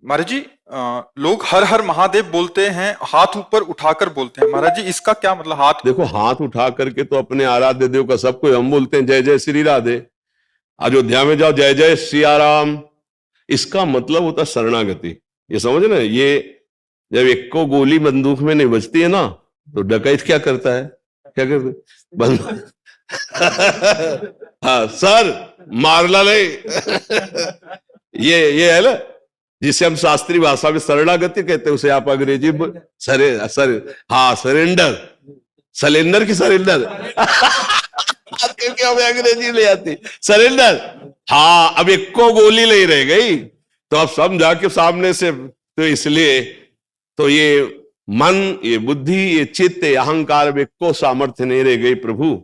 महाराज जी, लोग हर हर महादेव बोलते हैं, हाथ ऊपर उठाकर बोलते हैं। महाराज जी, इसका क्या मतलब? हाथ देखो, हाथ उठा करके तो अपने आराध्य देव का सब कोई हम बोलते हैं जय जय श्री राधे। अयोध्या में जाओ जय जय सिया राम, इसका मतलब होता शरणागति। ये समझ ना, ये जब एक को गोली बंदूक में नहीं बजती है ना, तो डकैत क्या करता है, क्या करता है? हाँ सर, मारला नहीं। ये है ना, जिसे हम शास्त्रीय भाषा में शरणागति कहते हैं, उसे आप अंग्रेजी हाँ सरेंडर, सलेंडर की सरेंडर। क्योंकि हमें अंग्रेजी ले आती सरेंडर। हाँ, अब एक को गोली नहीं रह गई, तो अब समझा के सामने से, तो इसलिए तो ये मन, ये बुद्धि, ये चित्त, ये अहंकार में को सामर्थ्य नहीं रह गई प्रभु।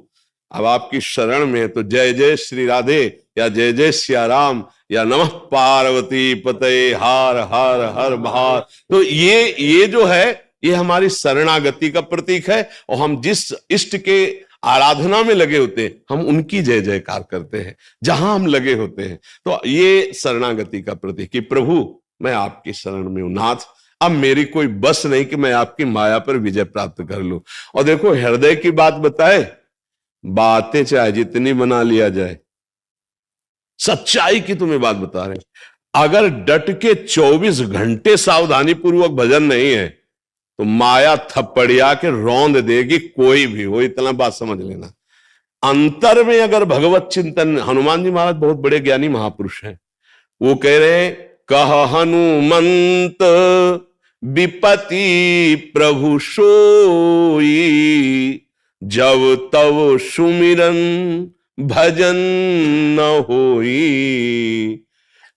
अब आपकी शरण में है, तो जय जय श्री राधे या जय जय सिया राम या नमः पार्वती पते हार हर हर महार, तो ये जो है, ये हमारी शरणागति का प्रतीक है। और हम जिस इष्ट के आराधना में लगे होते हैं, हम उनकी जय जयकार करते हैं जहां हम लगे होते हैं। तो ये शरणागति का प्रतीक कि प्रभु मैं आपकी शरण में हूं नाथ, अब मेरी कोई बस नहीं कि मैं आपकी माया पर विजय प्राप्त कर लूं। और देखो, हृदय की बात बताए, बातें चाहे जितनी बना लिया जाए, सच्चाई की तुम्हें बात बता रहे, अगर डट के 24 घंटे सावधानी पूर्वक भजन नहीं है, तो माया थप्पड़िया के रौंद देगी, कोई भी हो। इतना बात समझ लेना। अंतर में अगर भगवत चिंतन, हनुमान जी महाराज बहुत बड़े ज्ञानी महापुरुष हैं, वो कह रहे हैं, कह हनुमंत विपति प्रभु सोई, जब तब सुमिरन भजन न होई।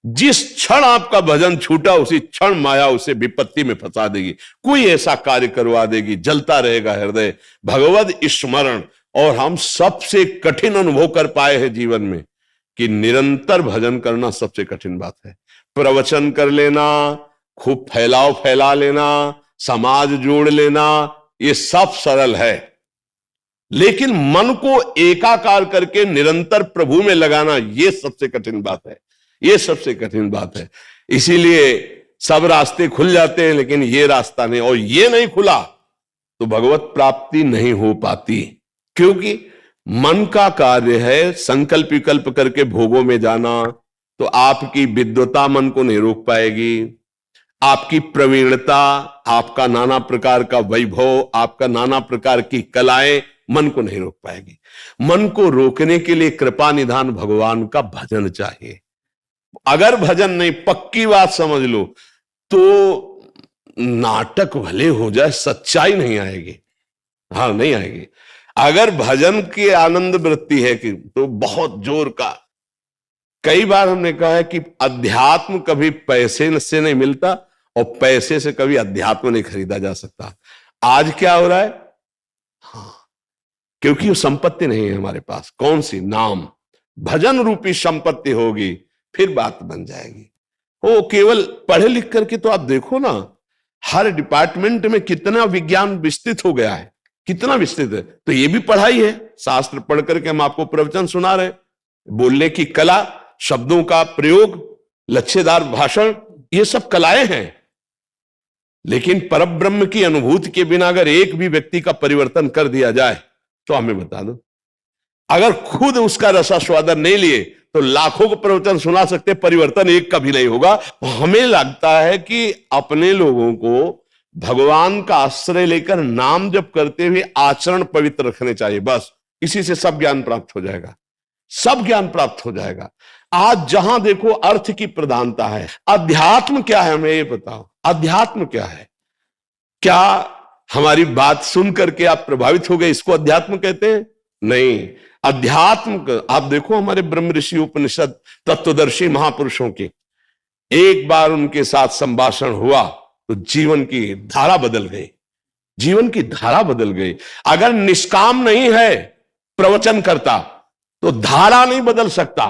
जिस क्षण आपका भजन छूटा, उसी क्षण माया उसे विपत्ति में फंसा देगी, कोई ऐसा कार्य करवा देगी, जलता रहेगा हृदय भगवत स्मरण। और हम सबसे कठिन अनुभव कर पाए हैं जीवन में कि निरंतर भजन करना सबसे कठिन बात है। प्रवचन कर लेना, खूब फैला लेना, समाज जोड़ लेना, ये सब सरल है, लेकिन मन को एकाकार करके निरंतर प्रभु में लगाना, ये सबसे कठिन बात है। ये सबसे कठिन बात है। इसीलिए सब रास्ते खुल जाते हैं, लेकिन ये रास्ता नहीं, और ये नहीं खुला तो भगवत प्राप्ति नहीं हो पाती। क्योंकि मन का कार्य है संकल्प विकल्प करके भोगों में जाना, तो आपकी विद्वता मन को नहीं रोक पाएगी, आपकी प्रवीणता, आपका नाना प्रकार का वैभव, आपका नाना प्रकार की कलाएं मन को नहीं रोक पाएगी। मन को रोकने के लिए कृपा निधान भगवान का भजन चाहिए। अगर भजन नहीं, पक्की बात समझ लो, तो नाटक भले हो जाए, सच्चाई नहीं आएगी। हाँ, नहीं आएगी। अगर भजन की आनंद वृत्ति है कि, तो बहुत जोर का। कई बार हमने कहा है कि अध्यात्म कभी पैसे से नहीं मिलता, और पैसे से कभी अध्यात्म नहीं खरीदा जा सकता। आज क्या हो रहा है? हाँ, क्योंकि वो संपत्ति नहीं है हमारे पास। कौन सी? नाम। भजन रूपी संपत्ति होगी, फिर बात बन जाएगी। वो केवल पढ़े लिख करके तो आप देखो ना, हर डिपार्टमेंट में कितना विज्ञान विस्तृत हो गया है, कितना विस्तृत है। तो ये भी पढ़ाई है। शास्त्र पढ़ करके हम आपको प्रवचन सुना रहे, बोलने की कला, शब्दों का प्रयोग, लच्छेदार भाषण, ये सब कलाएं हैं। लेकिन परब्रह्म की अनुभूति के बिना अगर एक भी व्यक्ति का परिवर्तन कर दिया जाए, तो हमें बता दो, अगर खुद उसका रसास्वादन नहीं लिए तो लाखों को प्रवचन सुना सकते, परिवर्तन एक कभी नहीं होगा। हमें लगता है कि अपने लोगों को भगवान का आश्रय लेकर नाम जप करते हुए आचरण पवित्र रखने चाहिए, बस। इसी से सब ज्ञान प्राप्त हो जाएगा, सब ज्ञान प्राप्त हो जाएगा। आज जहां देखो अर्थ की प्रधानता है। अध्यात्म क्या है, हमें ये बताओ, अध्यात्म क्या है? क्या हमारी बात सुन करके आप प्रभावित हो गए, इसको अध्यात्म कहते हैं? नहीं। अध्यात्म आप देखो, हमारे ब्रह्म ऋषि उपनिषद तत्वदर्शी महापुरुषों की, एक बार उनके साथ संभाषण हुआ तो जीवन की धारा बदल गई, जीवन की धारा बदल गई। अगर निष्काम नहीं है प्रवचन करता, तो धारा नहीं बदल सकता,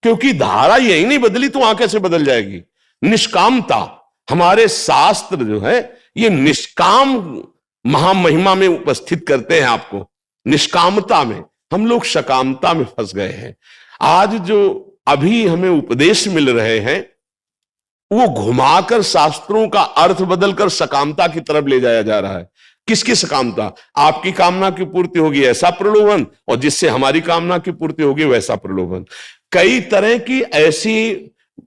क्योंकि धारा यही नहीं बदली तो आंखें से बदल जाएगी। निष्कामता, हमारे शास्त्र जो है ये निष्काम महामहिमा में उपस्थित करते हैं आपको, निष्कामता में। हम लोग सकामता में फंस गए हैं। आज जो अभी हमें उपदेश मिल रहे हैं, वो घुमाकर शास्त्रों का अर्थ बदलकर सकामता की तरफ ले जाया जा रहा है। किसकी सकामता? आपकी कामना की पूर्ति होगी ऐसा प्रलोभन, और जिससे हमारी कामना की पूर्ति होगी वैसा प्रलोभन। कई तरह की ऐसी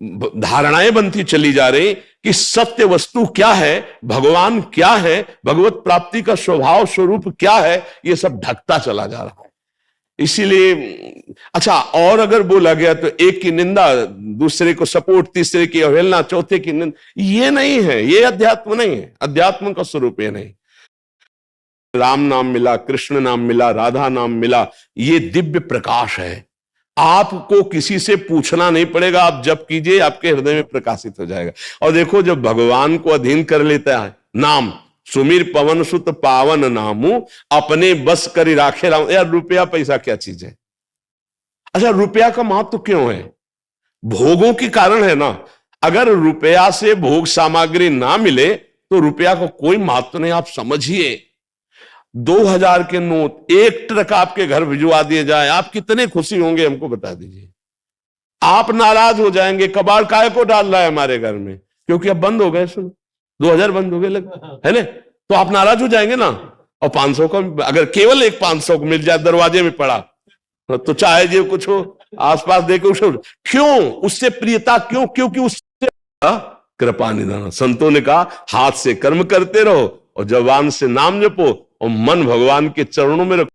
धारणाएं बनती चली जा रही कि सत्य वस्तु क्या है, भगवान क्या है, भगवत प्राप्ति का स्वभाव स्वरूप क्या है, ये सब ढकता चला जा रहा है। इसीलिए अच्छा, और अगर बोला गया तो एक की निंदा, दूसरे को सपोर्ट, तीसरे की अवहेलना, चौथे की निंदा, ये नहीं है, ये अध्यात्म नहीं है। अध्यात्म का स्वरूप ये नहीं। राम नाम मिला, कृष्ण नाम मिला, राधा नाम मिला, ये दिव्य प्रकाश है। आपको किसी से पूछना नहीं पड़ेगा, आप जप कीजिए, आपके हृदय में प्रकाशित हो जाएगा। और देखो, जब भगवान को अधीन कर लेता है नाम, सुमीर पवन सुत पावन नामू, अपने बस करी राखे राम। यार, रुपया पैसा क्या चीज है? अच्छा, रुपया का महत्व क्यों है? भोगों के कारण है ना। अगर रुपया से भोग सामग्री ना मिले तो रुपया का कोई महत्व नहीं। आप समझिए, 2000 के नोट, 1 ट्रक आपके घर भिजवा दिए जाए, आप कितने खुशी होंगे, हमको बता दीजिए। आप नाराज हो जाएंगे, कबाड़ काहे को डाल रहा है हमारे घर में, क्योंकि अब बंद हो गए, सुनो 2000 बंद हो गए है ना, तो आप नाराज हो जाएंगे ना। और 500 का, अगर केवल एक 500 को मिल जाए दरवाजे में पड़ा, तो चाहे जो कुछ हो आसपास देखे, उसको क्यों, उससे प्रियता क्यों? क्योंकि उससे कृपा निधान। संतों ने कहा, हाथ से कर्म करते रहो और जबान से नाम जपो और मन भगवान के चरणों में रखो।